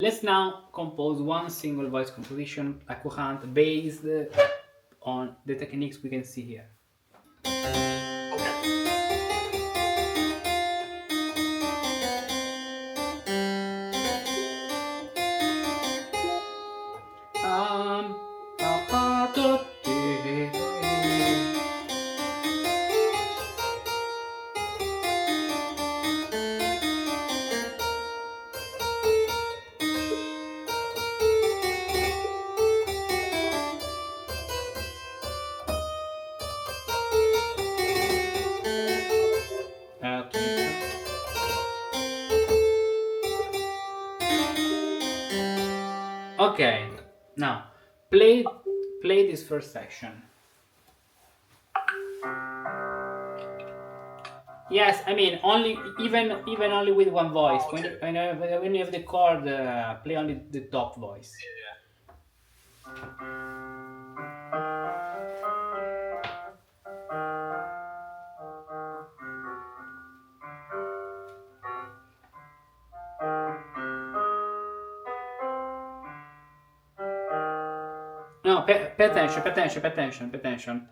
Let's now compose one single voice composition, a courante, based on the techniques we can see here. Okay, now play this first section. Yes, I mean only even only with one voice. Okay. When you have the chord, play only the top voice. No, pay attention, pay attention, pay attention, pay attention.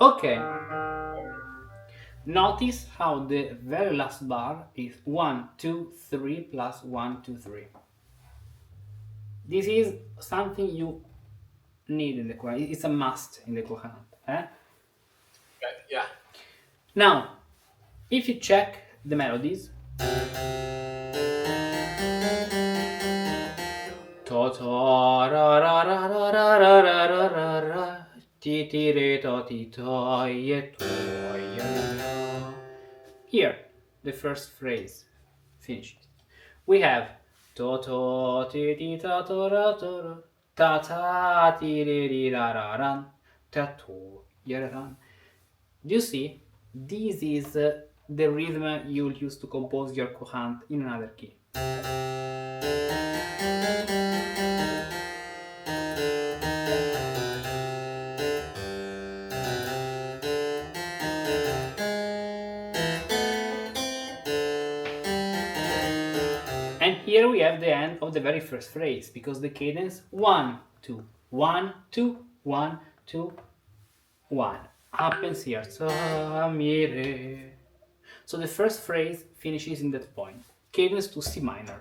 Okay. Notice how the very last bar is 1, 2, 3 plus 1, 2, 3. This is something you need in the courante. It's a must in the courante. Yeah. Now, if you check the melodies, here, the first phrase finished. We have to to ti ti ta to ra to ra ta ta ti ri ri ra ra ran ta to ya ra ran. Do you see? This is the rhythm you'll use to compose your courante in another key. And here we have the end of the very first phrase, because the cadence 1, 2, 1, 2, 1, 2, 1 happens here. So the first phrase finishes in that point. Cadence to C minor.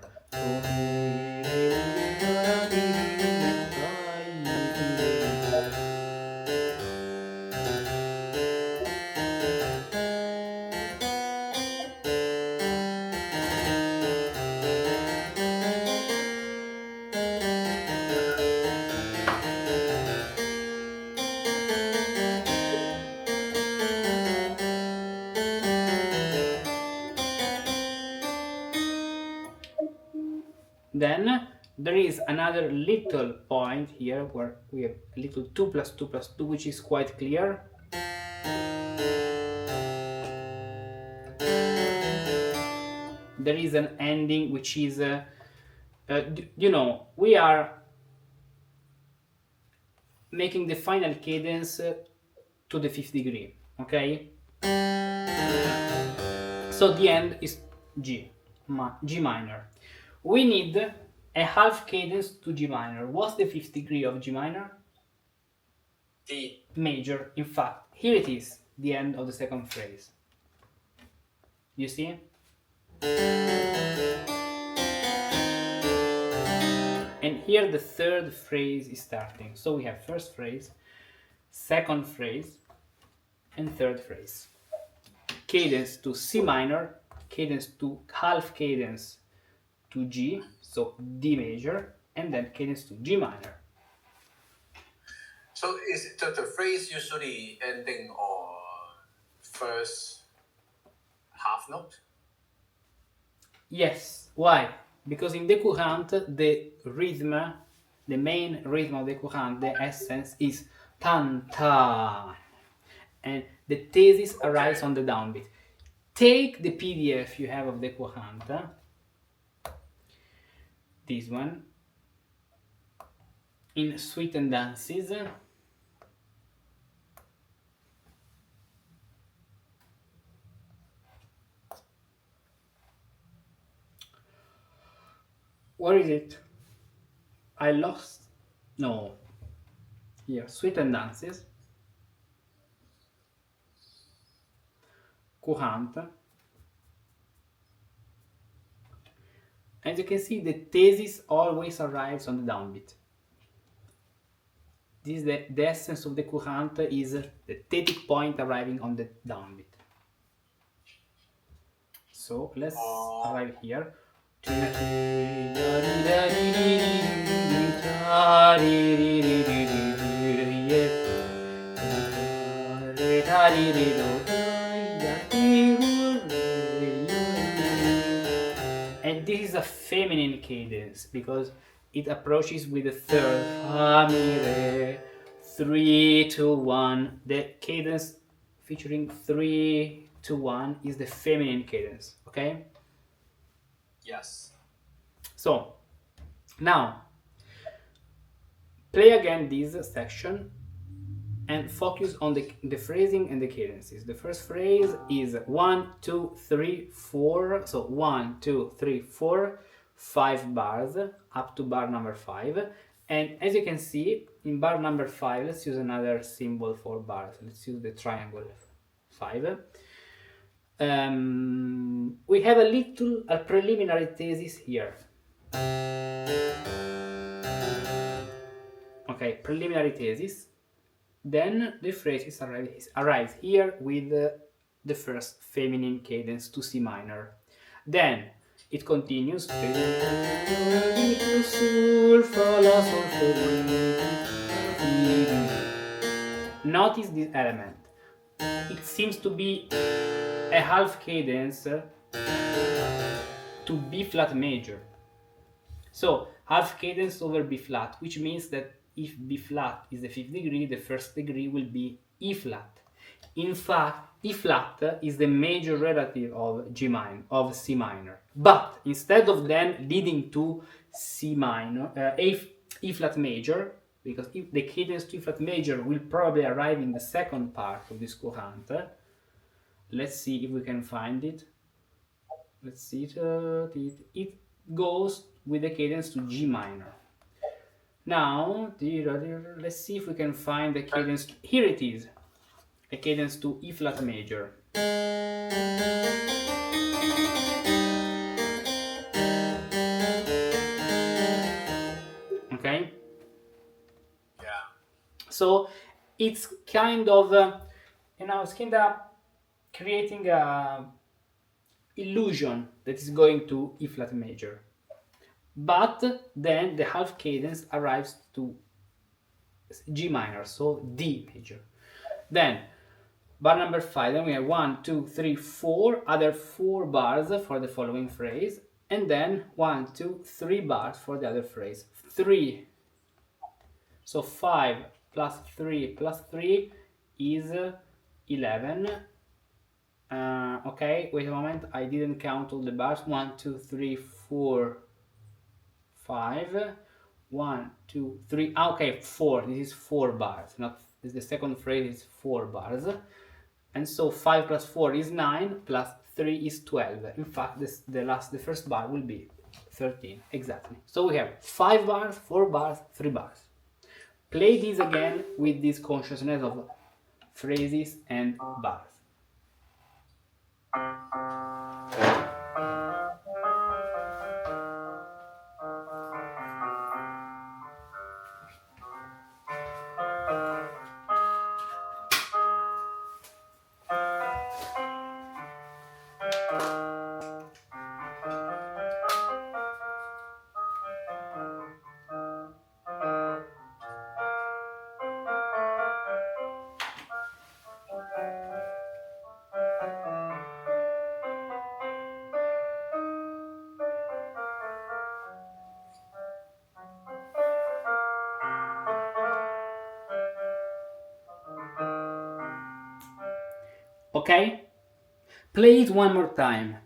Then there is another little point here where we have a little 2 plus 2 plus 2, which is quite clear. There is an ending which is, we are making the final cadence to the fifth degree, okay? So the end is G minor. We need a half cadence to G minor. What's the fifth degree of G minor? D major. In fact, here it is, the end of the second phrase. You see? And here the third phrase is starting. So we have first phrase, second phrase, and third phrase. Cadence to C minor, cadence to half cadence to G, so D major, and then cadence to G minor. So is the phrase usually ending on first note? Yes. Why? Because in the courante, the main rhythm of the courante, the essence is tan tan, and the thesis arrives on the downbeat. Take the PDF you have of the courante, this one, in Suite and Dances. Where is it? I lost. No. Here, Suite and Dances. Courante. As you can see, the thesis always arrives on the downbeat. This is the essence of the courante, is the thetic point arriving on the downbeat. So let's arrive here. And this is a feminine cadence because it approaches with the third fa mi re 3 2 1. The cadence featuring 3 2 1 is the feminine cadence. Okay. Yes. So now play again this section and focus on the phrasing and the cadences. The first phrase is 1 2 3 4. So 1 2 3 4, 5 bars up to bar number 5. And as you can see, in bar number 5, let's use another symbol for bars. Let's use the triangle 5. We have a preliminary thesis here. Okay, preliminary thesis. Then the phrase arrives here with the first feminine cadence to C minor. Then it continues. Notice this element. It seems to be a half cadence to B flat major. So half cadence over B flat, which means that if B flat is the fifth degree, the first degree will be E flat. In fact, E flat is the major relative of C minor. But instead of then leading to C minor, E flat major, because if the cadence to E flat major will probably arrive in the second part of this courante. Let's see if we can find it. Let's see it goes with the cadence to G minor. Now, let's see if we can find the cadence. Here it is, a cadence to E flat major. Okay? Yeah. So it's kind of, it's kind of creating a illusion that is going to E flat major. But then the half cadence arrives to G minor, so D major. Then bar number 5, then we have 1 2 3 4 other 4 bars for the following phrase, and then 1 2 3 bars for the other phrase. 3. So 5 plus 3 plus 3 is 11. Okay, wait a moment, I didn't count all the bars. 1 2 3 4 5. 1 2 3. Okay, 4. This is 4 bars. Not this, the second phrase is 4 bars. And so 5 plus 4 is 9, plus 3 is 12. In fact, the first bar will be 13, exactly. So we have 5 bars, 4 bars, 3 bars. Play this again with this consciousness of phrases and bars. Okay? Play it one more time.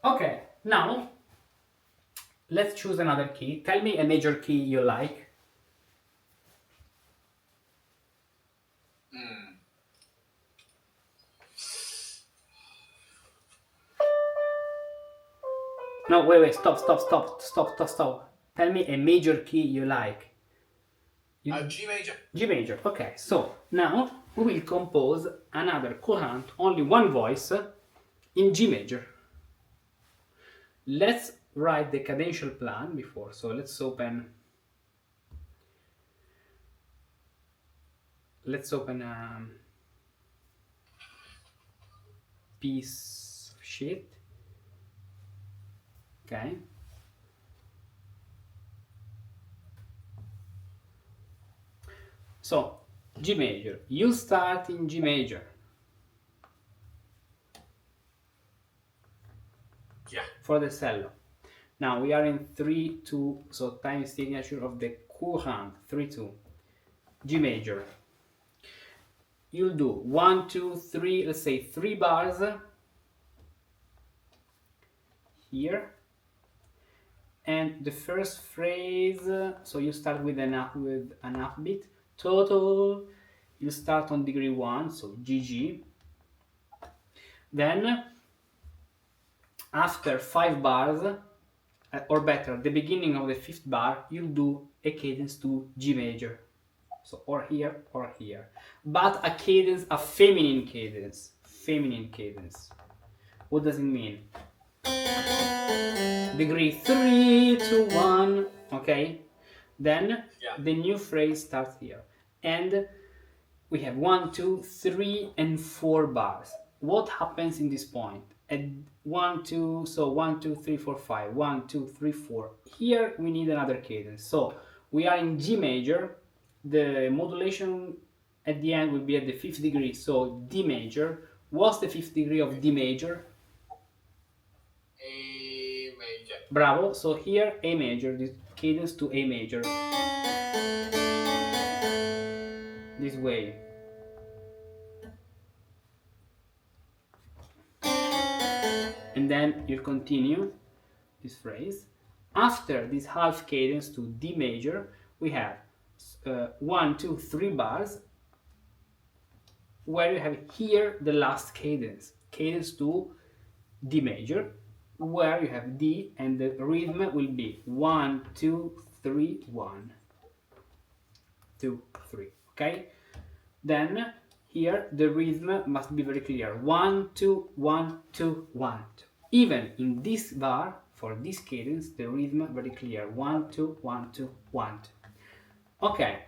Okay, now let's choose another key. Tell me a major key you like. Mm. No, wait, stop. Tell me a major key you like. G major. G major. Okay, so now we will compose another courante, only one voice, in G major. Let's write the cadential plan before. So let's open a piece of sheet. Okay. So G major. You start in G major. Yeah. For the cello. Now we are in 3-2, so time signature of the courante, 3-2, G major. You'll do 1, 2, 3, let's say 3 bars here, and the first phrase. So you start with an upbeat. Total. You start on degree 1, so GG. Then after 5 bars, or better, the beginning of the 5th bar, you'll do a cadence to G major. So or here or here. But a cadence, a feminine cadence. Feminine cadence. What does it mean? Degree 3 to 1. Okay? Then the new phrase starts here. And we have 1, 2, 3, and 4 bars. What happens in this point? At 1, 2, so 1, 2, 3, 4, 5. 1, 2, 3, 4. Here we need another cadence. So we are in G major. The modulation at the end will be at the 5th degree, so D major. What's the 5th degree of D major? A major. Bravo. So here A major, this cadence to A major. This way. And then you continue this phrase. After this half cadence to D major, we have 1, 2, 3 bars, where you have here the last cadence to D major, where you have D, and the rhythm will be 1, 2, 3, 1, 2, 3. Okay? Then here the rhythm must be very clear: 1, 2, 1, 2, 1, 2. Even in this bar, for this cadence, the rhythm very clear: 1, 2, 1, 2, 1, 2. Okay,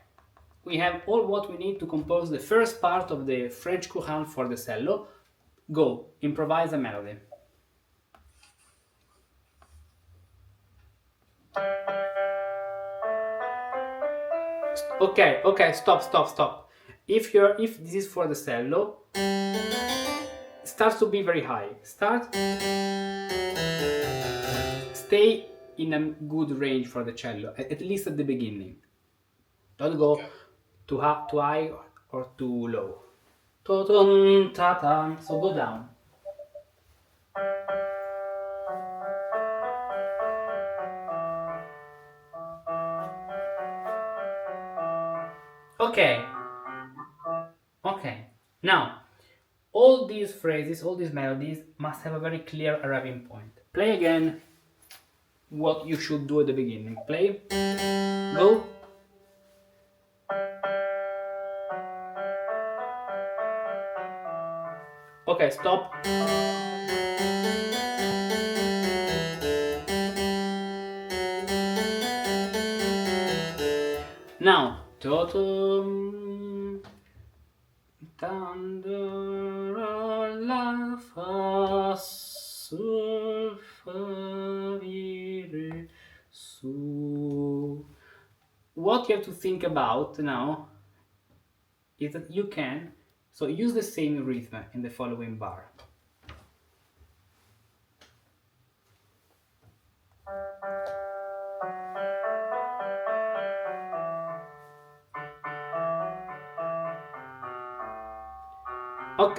we have all what we need to compose the first part of the French Courante for the cello. Go, improvise a melody. Okay, stop. If this is for the cello, it starts to be very high. Stay in a good range for the cello, at least at the beginning. Don't go too high or too low. So go down. Okay. Now, all these phrases, all these melodies must have a very clear arriving point. Play again what you should do at the beginning. Play. Go. Okay, stop. Totum tandora la fa sol fa mi re su. What you have to think about now is that you can use the same rhythm in the following bar.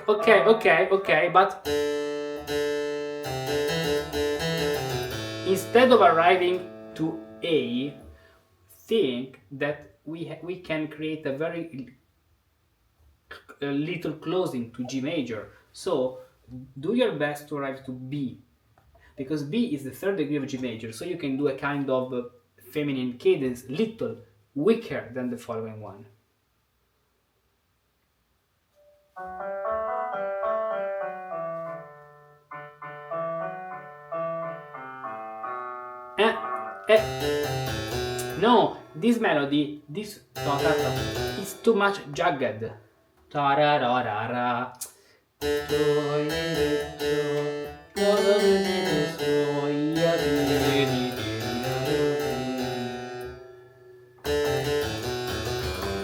Okay, but instead of arriving to A, think that we can create a very little closing to G major. So do your best to arrive to B, because B is the third degree of G major, so you can do a kind of feminine cadence, little weaker than the following one. No, this melody, this is too much jagged.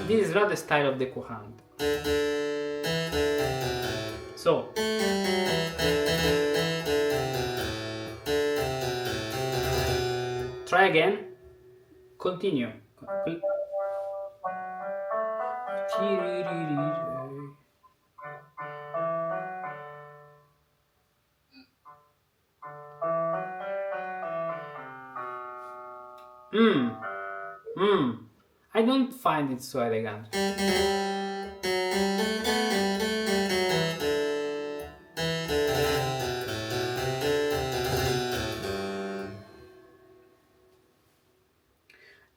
This is not the style of the Courante. So, try again. Continue. I don't find it so elegant.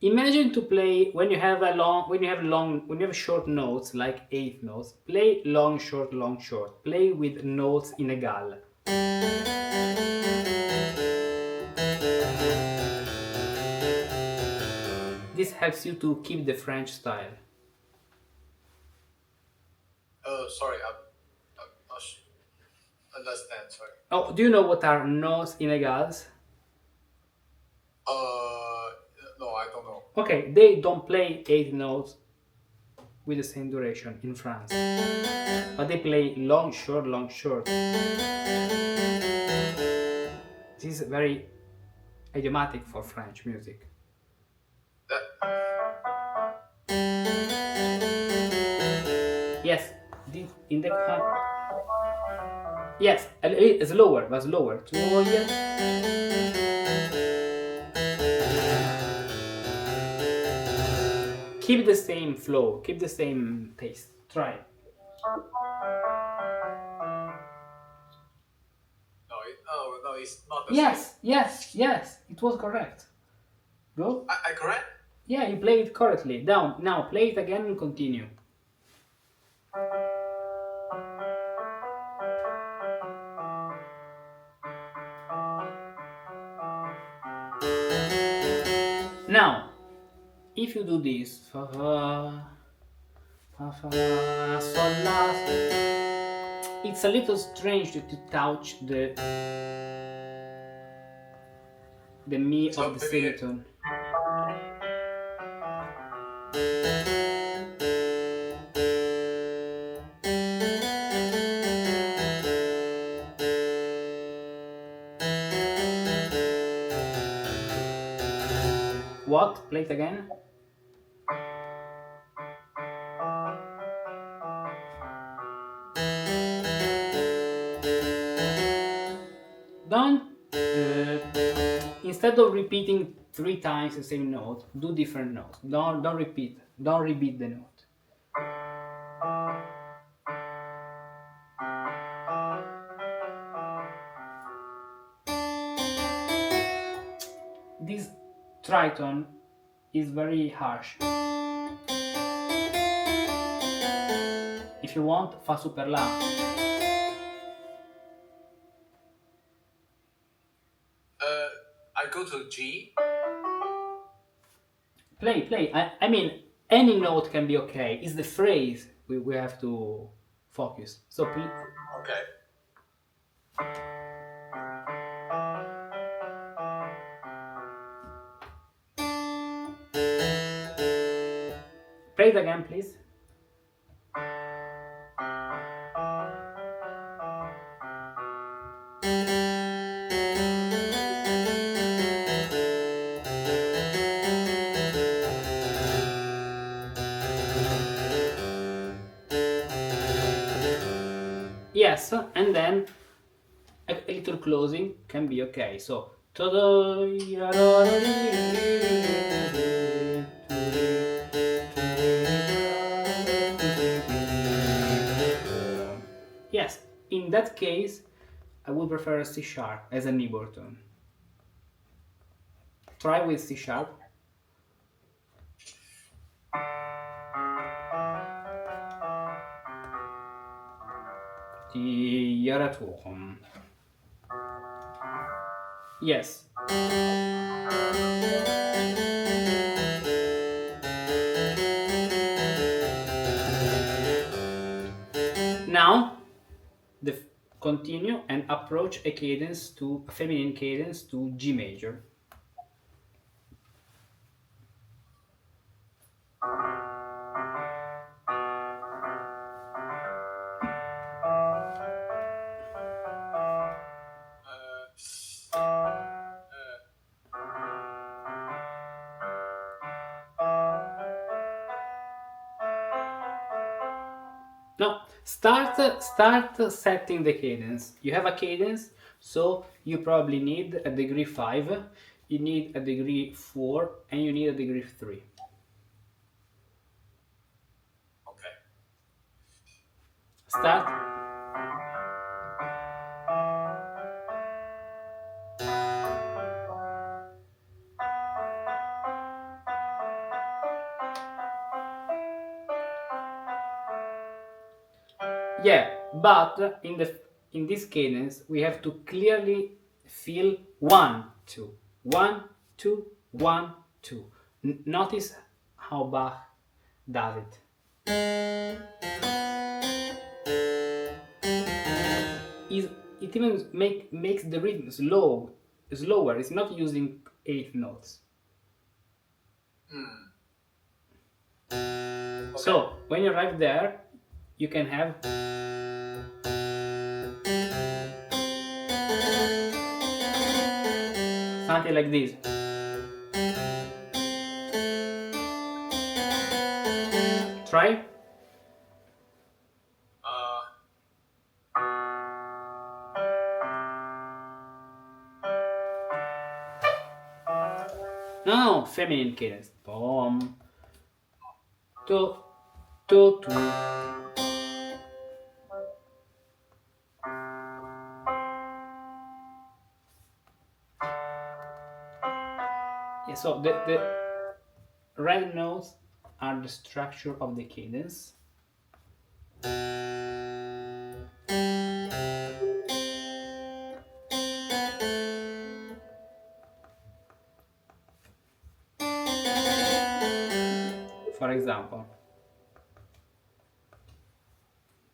Imagine to play when you have short notes like eighth notes. Play long, short, long, short. Play with notes in égal. This helps you to keep the French style. Sorry, I'm not understand. Sorry. Oh, do you know what are notes in égales? No, I don't know. Okay, they don't play 8 notes with the same duration in France, but they play long, short, long, short. This is very idiomatic for French music. Yes, in the yes, it's lower, but lower. Keep the same flow, keep the same taste. Try. No, it's not the Yes, it was correct. Go. I correct? Yeah, you played it correctly. Down. Now play it again and continue. Now, if you do this, fa fa fa sol la, it's a little strange to touch the mi So of the semitone. What? Play it again. Don't instead of repeating 3 times the same note, do different notes. Don't repeat. Don't repeat the note. This tritone is very harsh. If you want, fa super la. I go to G. Play. I mean, Any note can be okay. It's the phrase we have to focus. So please, Okay. play it again, please. Yes, and then a little closing can be okay. So yes, in that case, I would prefer a C sharp as a neighbor tone. Try with C sharp. Yes. Now, continue and approach a cadence to a feminine cadence to G major. No, start setting the cadence. You have a cadence, so you probably need a degree 5, you need a degree 4, and you need a degree 3. Okay. Start. Yeah, but in this cadence we have to clearly feel 1 2 1 2 1 2. Notice how Bach does it. It even makes the rhythm slower. It's not using 8 notes. Okay. So when you arrive there, you can have something like this. Try. No, feminine cadence. Boom. To, to. Yeah, so the red notes are the structure of the cadence. For example,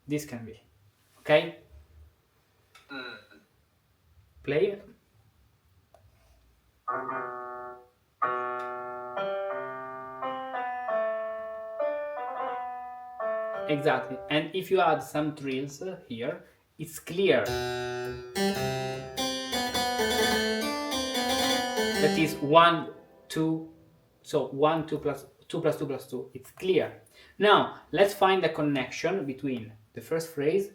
this can be, okay? Play. Exactly, and if you add some trills here, it's clear. That is 1 2, so 1 2 plus 2 plus 2 plus 2. It's clear. Now let's find the connection between the first phrase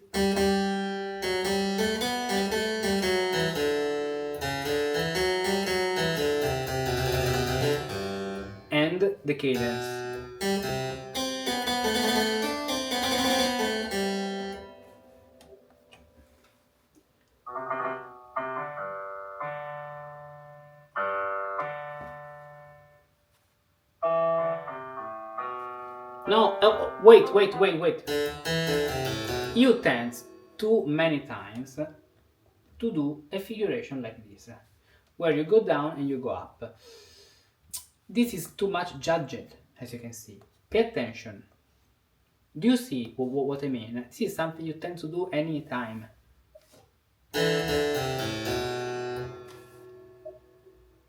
and the cadence. No, wait. You tend too many times to do a figuration like this, where you go down and you go up. This is too much judged, as you can see. Pay attention. Do you see what I mean? This is something you tend to do anytime.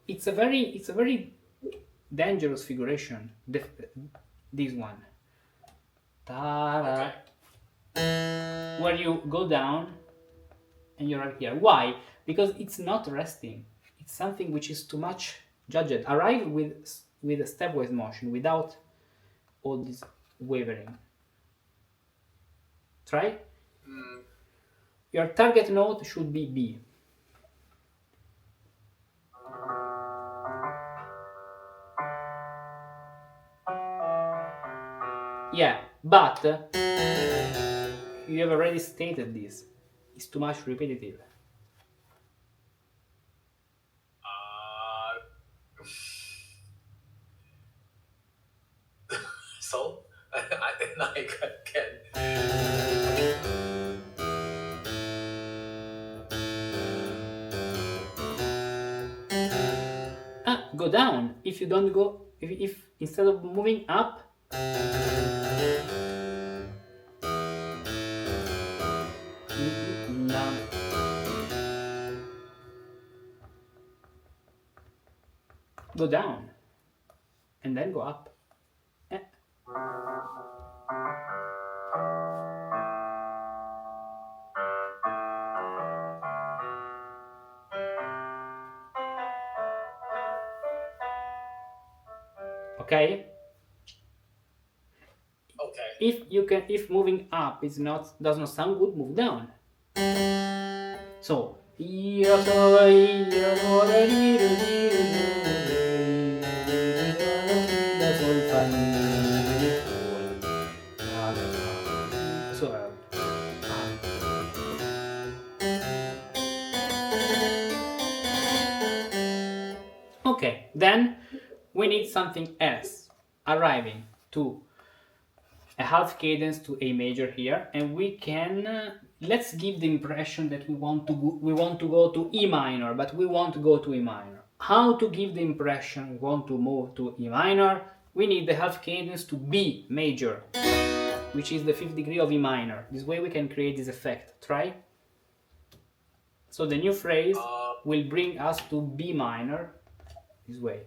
It's a very dangerous figuration. This one. Ta-da. Where you go down and you're right here. Why? Because it's not resting. It's something which is too much judged. Arrive with a stepwise motion without all this wavering. Try. Your target note should be B. Yeah, but you have already stated this. It's too much repetitive. So I think I can. Go down. If you don't go, if instead of moving up, go down and then go up. Okay. Okay. If moving up does not sound good, move down. So okay, then we need something else, arriving to a half cadence to A major here, and we can let's give the impression that we want to go to E minor, but we want to go to E minor. How to give the impression we want to move to E minor? We need the half cadence to B major, which is the fifth degree of E minor. This way we can create this effect. Try. So the new phrase will bring us to B minor, this way.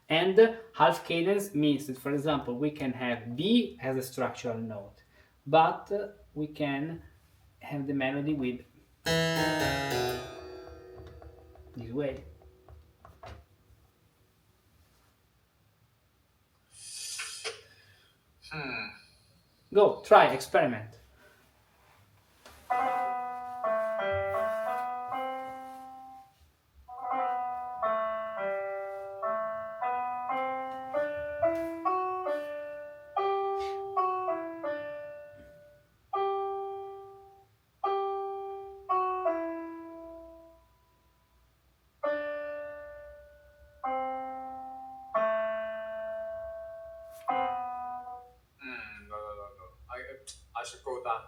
And half cadence means that, for example, we can have B as a structural note, but we can have the melody with this way. Go, try, experiment. No. I should go down.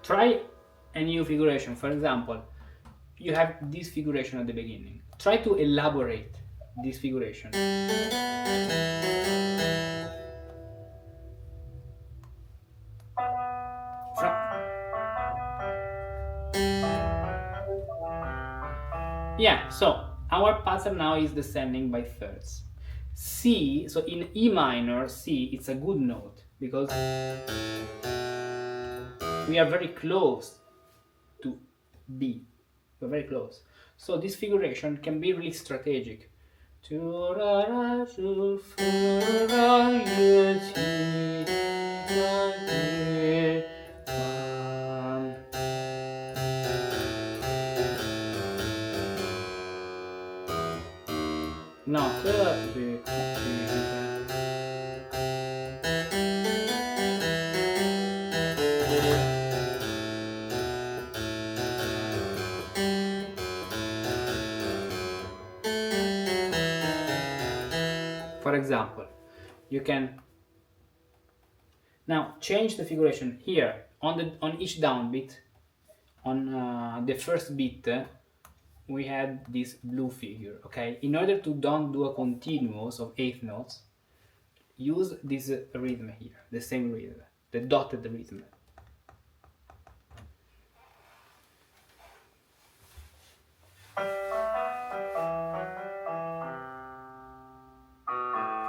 Try a new figuration. For example, you have this figuration at the beginning. Try to elaborate this figuration. Yeah, so our pattern now is descending by thirds. C, so in E minor, C, it's a good note because we are very close to B. We're very close. So this figuration can be really strategic. No, For example, you can now change the figuration here on each downbeat. On the first beat, we had this blue figure. Okay, in order to don't do a continuous of eighth notes, use this rhythm here, the same rhythm, the dotted rhythm.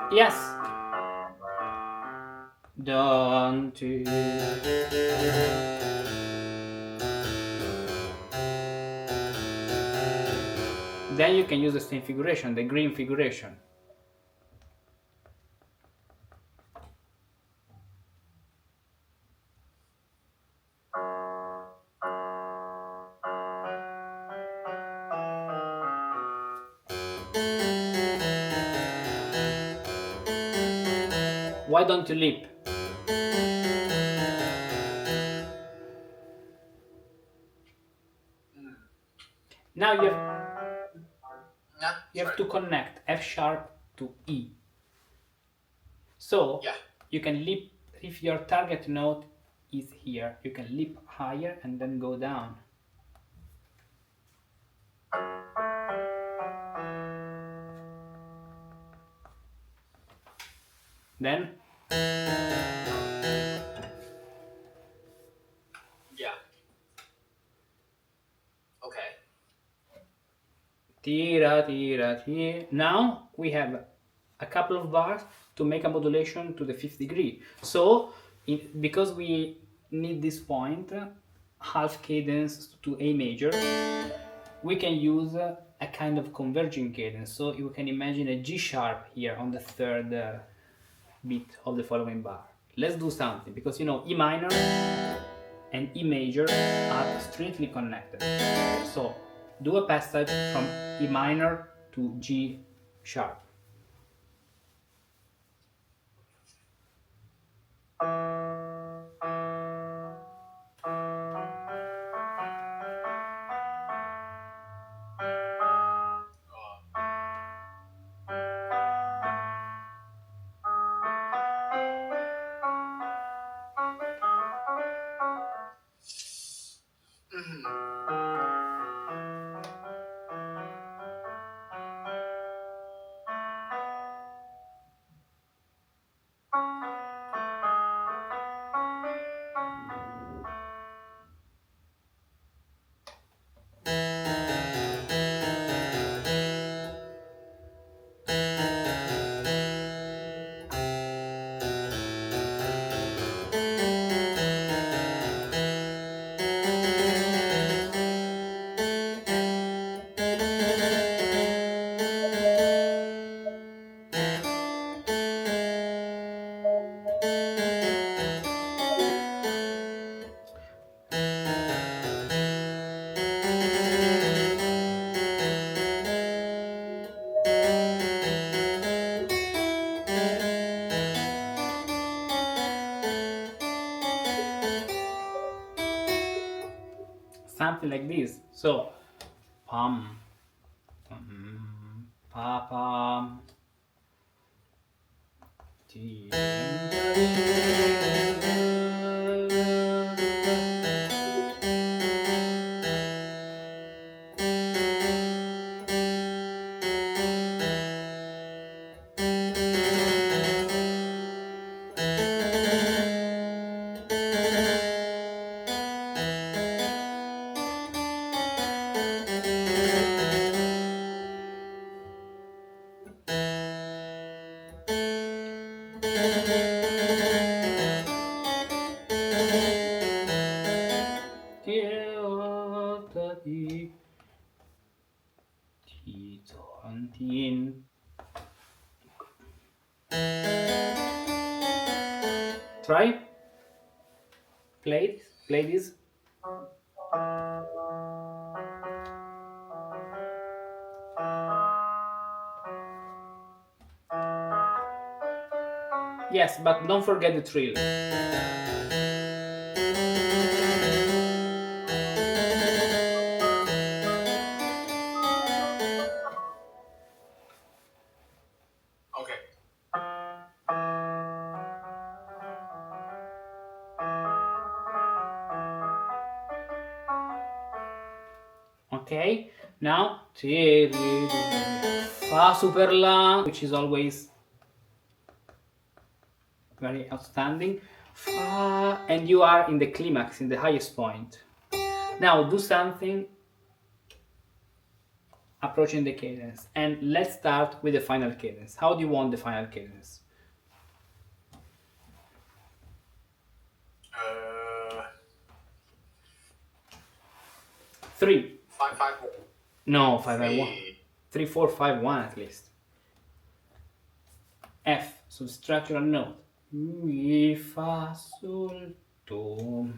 Yes. Don't you? Then you can use the same figuration, the green figuration. Why don't you leap? Now you have to connect F sharp to E. So you can leap, if your target note is here, you can leap higher and then go down. Then Okay. tira tira tira. Now we have a couple of bars to make a modulation to the fifth degree. So because we need this point, half cadence to A major, we can use a kind of converging cadence. So you can imagine a G sharp here on the third beat of the following bar. Let's do something, because you know E minor and E major are strictly connected. So do a passage from E minor to G sharp. Something like this. So pam pa pam. Try. Play this. Yes, but don't forget the trill. Okay. Okay, now fa super la, which is always very outstanding. Fa, and you are in the climax, in the highest point. Now do something approaching the cadence, and let's start with the final cadence. How do you want the final cadence? Uh, 3. 5 5 No, 5 and 1. 3. 3 4 5 1 at least. F, so structural note. Mi fa sol do.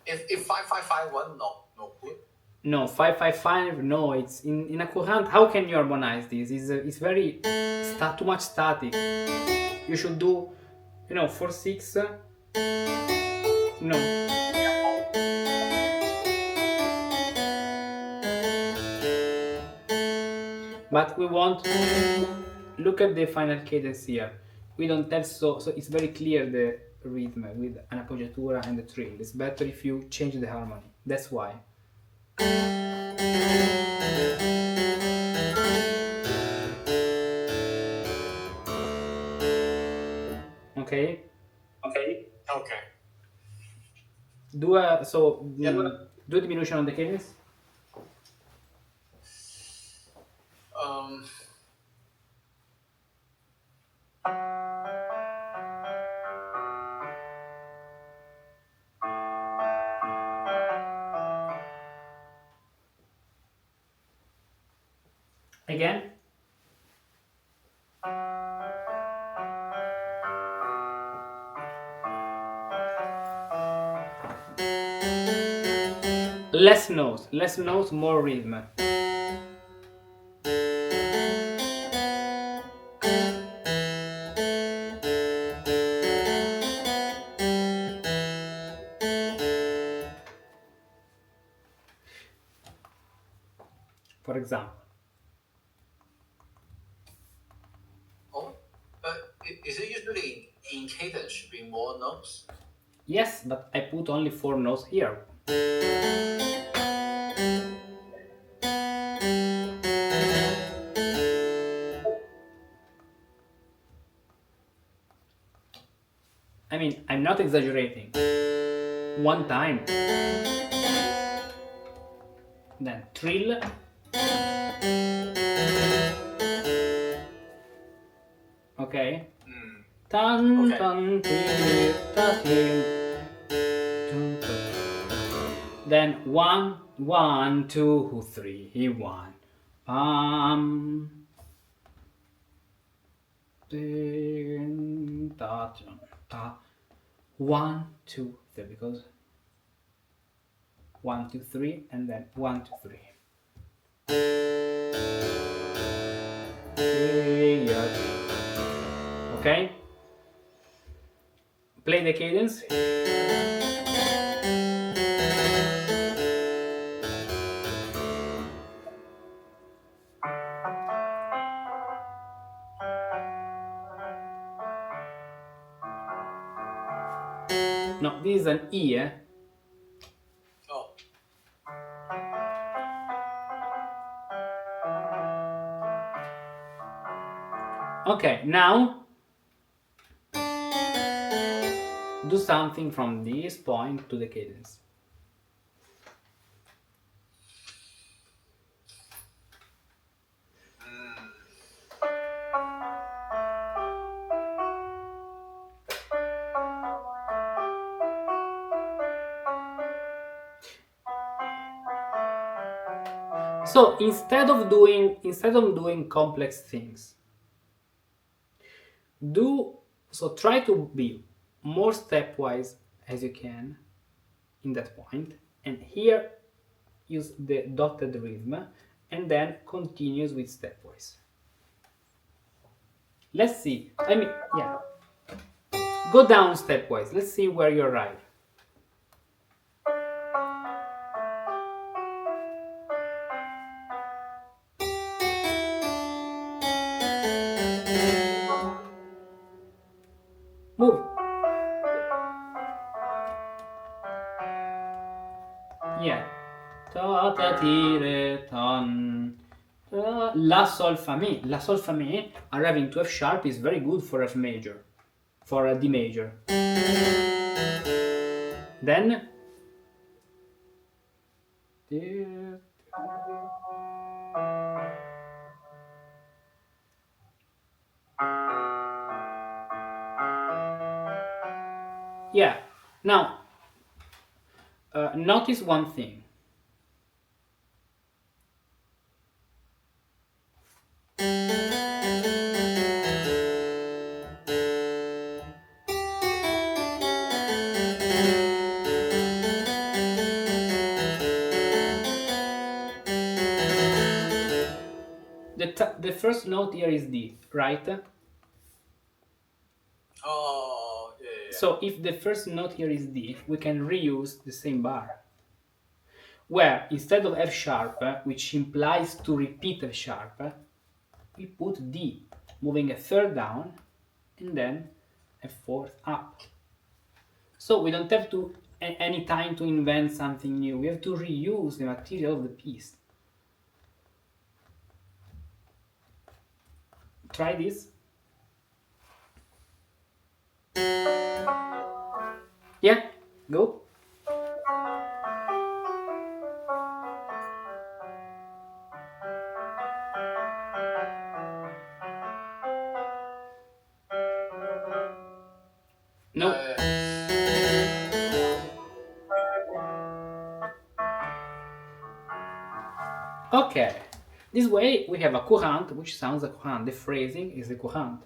If 5 5 5 1, no good. No, 5 5 5. No, it's in a courant. How can you harmonize this? It's very too much static. You should do, 4 6. No. But we want, look at the final cadence here. We don't have so it's very clear the rhythm with an appoggiatura and the trill. It's better if you change the harmony. That's why. Okay. Okay. Do a do a diminution on the cadence. Um. Again. Less notes, more rhythm. For example. Oh, is it usually in cadence should be more notes? Yes, but I put only 4 notes here. I mean, I'm not exaggerating. 1 time. Then trill. Okay. Tan Okay. tan ti, ta, ti. Then 1 1 2 3 1. Ta, ta. 1 2 3, because 1 2 3 and then 1 2 3. Okay? Play the cadence. No, this is an E, eh? Oh. Okay, now do something from this point to the cadence. So instead of doing complex things, try to be more stepwise as you can in that point, and here use the dotted rhythm and then continues with stepwise. Let's see. Yeah. Go down stepwise. Let's see where you arrive. Move. Yeah. Ta ta ti, re, ton. La, sol, fa, mi. La, sol, fa, mi, arriving to F sharp is very good for F major, for a D major. Then yeah. Now notice one thing. The first note here is D, right? Oh, yeah. So if the first note here is D, we can reuse the same bar. Where instead of F sharp, which implies to repeat F sharp, we put D, moving a third down and then a fourth up. So we don't have to any time to invent something new. We have to reuse the material of the piece. Try this. Yeah, go. No. Okay. This way we have a courante which sounds like courante. The phrasing is the courante.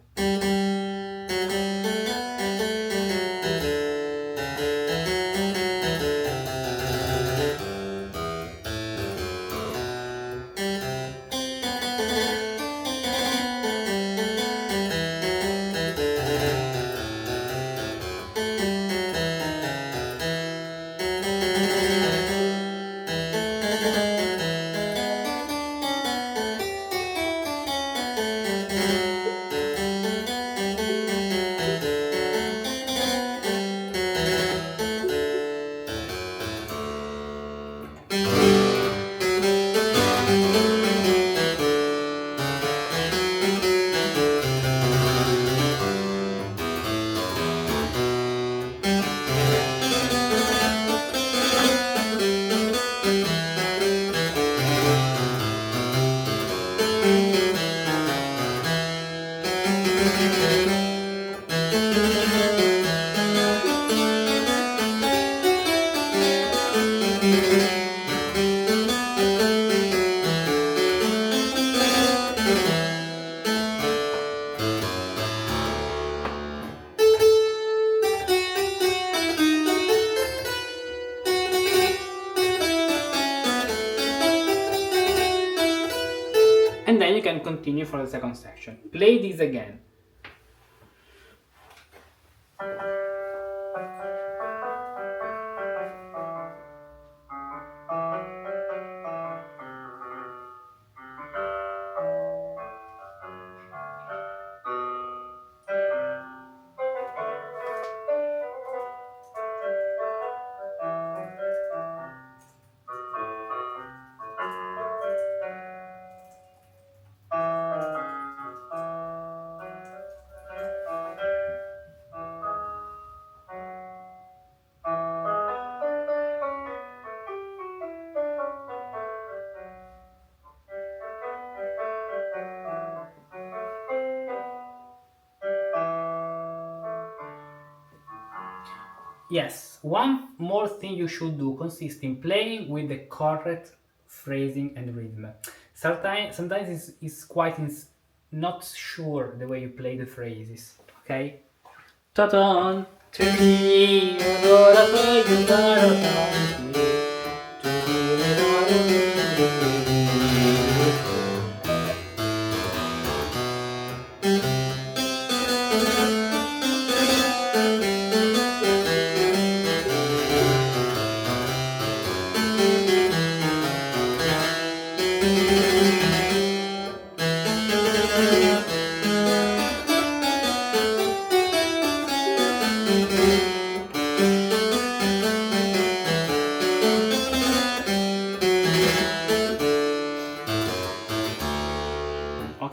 And then you can continue for the second section. Play this again. Yes, one more thing you should do consists in playing with the correct phrasing and rhythm. Sometimes it's quite not sure the way you play the phrases, okay? Ta-tan, ti, allora fai aiutare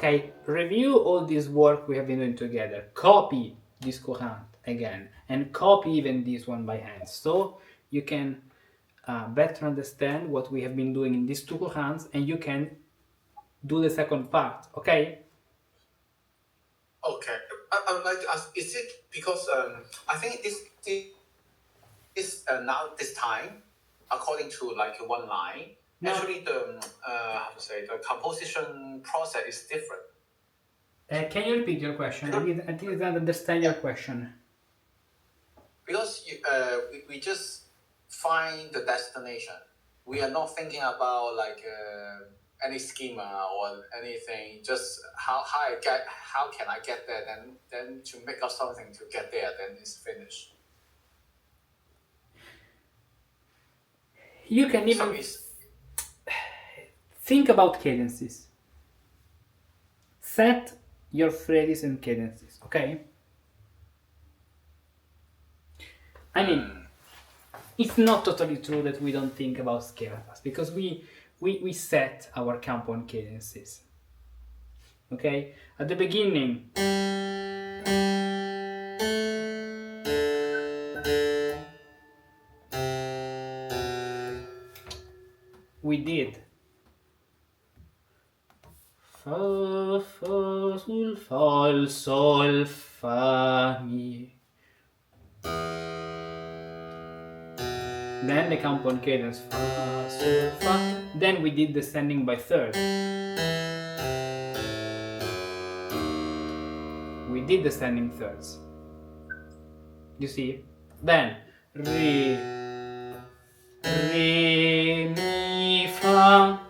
Okay, review all this work we have been doing together. Copy this courante again, and copy even this one by hand, so you can better understand what we have been doing in these two courantes, and you can do the second part. Okay? Okay. I would like to ask: is it because I think this now this time, according to like one line, No. actually the how to say, the composition process is different. Can you repeat your question? I didn't understand your question. Because we just find the destination. We are not thinking about like any schema or anything. Just how can I get there? Then to make up something to get there. Then it's finished. You can even So it's think about cadences. Set your phrases and cadences, okay? I mean, it's not totally true that we don't think about scalas, because we set our compound cadences. Okay? At the beginning, we did fa, fa, sol, fa, mi. Then the compound cadence fa, sol, fa. Then we did descending by thirds. We did descending thirds. You see? Then re, mi, fa,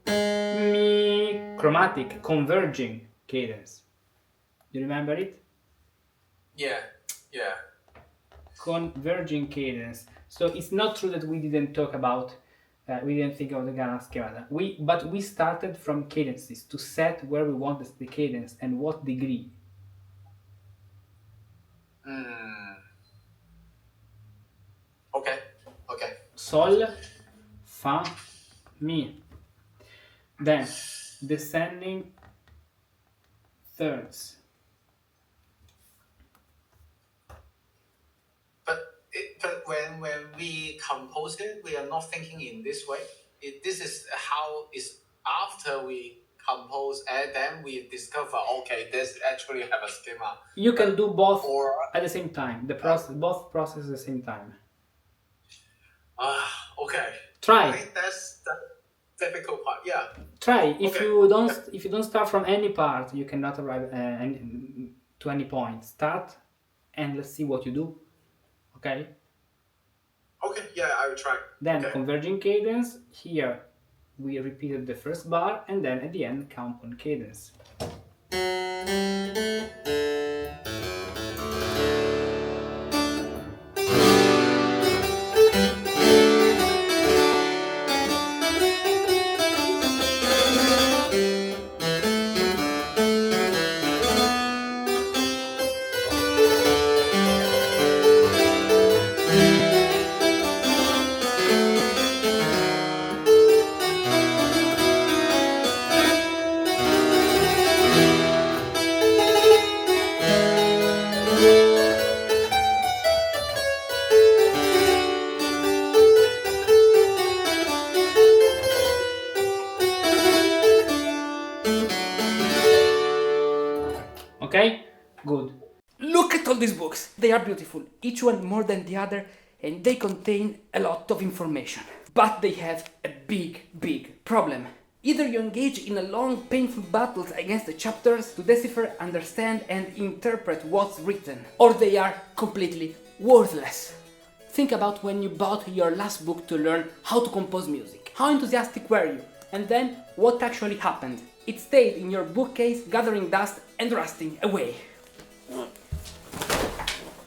mi, chromatic, converging cadence. You remember it? yeah. Converging cadence. So it's not true that we didn't talk about, we didn't think of the Ghana schemata. But we started from cadences to set where we want the cadence and what degree. Okay. Sol, fa, mi. Then descending thirds. But when we compose it, we are not thinking in this way. This is how is after we compose, and then we discover, okay, this actually have a schema. You can do both or at the same time. The process, both processes at the same time. Okay. Try. I think that's the difficult part. Yeah. Try. If Okay. you don't start from any part, you cannot arrive to any point. Start, and let's see what you do. Okay. Okay. Yeah, I will try. Then okay. Converging cadence. Here we repeated the first bar, and then at the end compound cadence. Okay? Good. Look at all these books. They are beautiful, each one more than the other, and they contain a lot of information. But they have a big problem. Either you engage in a long, painful battles against the chapters to decipher, understand, and interpret what's written, or they are completely worthless. Think about when you bought your last book to learn how to compose music. How enthusiastic were you? And then, what actually happened? It stayed in your bookcase, gathering dust and rusting away.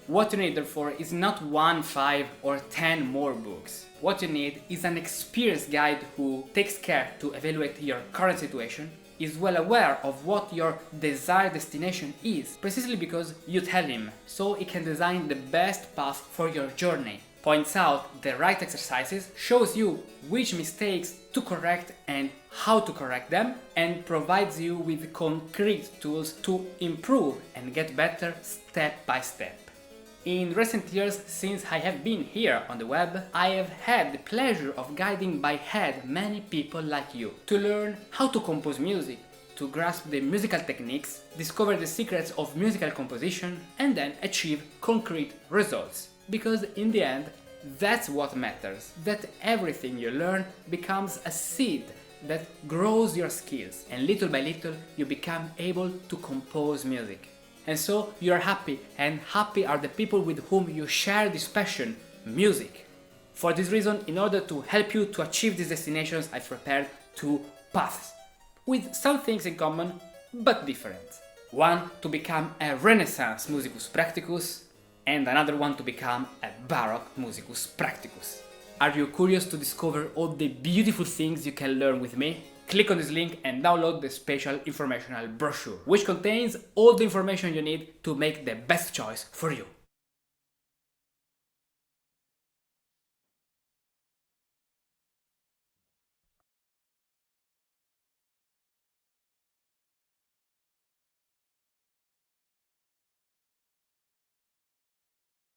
What you need, therefore, is not 1, 5, or 10 more books. What you need is an experienced guide who takes care to evaluate your current situation, is well aware of what your desired destination is, precisely because you tell him, so he can design the best path for your journey. points out the right exercises, shows you which mistakes to correct and how to correct them, and provides you with concrete tools to improve and get better step by step. In recent years, since I have been here on the web, I have had the pleasure of guiding by hand many people like you to learn how to compose music, to grasp the musical techniques, discover the secrets of musical composition, and then achieve concrete results. Because in the end, that's what matters, that everything you learn becomes a seed that grows your skills, and little by little you become able to compose music. And so you are happy, and happy are the people with whom you share this passion, music. For this reason, in order to help you to achieve these destinations, I've prepared two paths, with some things in common, but different. One to become a Renaissance musicus practicus, and another one to become a Baroque musicus practicus. Are you curious to discover all the beautiful things you can learn with me? Click on this link and download the special informational brochure, which contains all the information you need to make the best choice for you.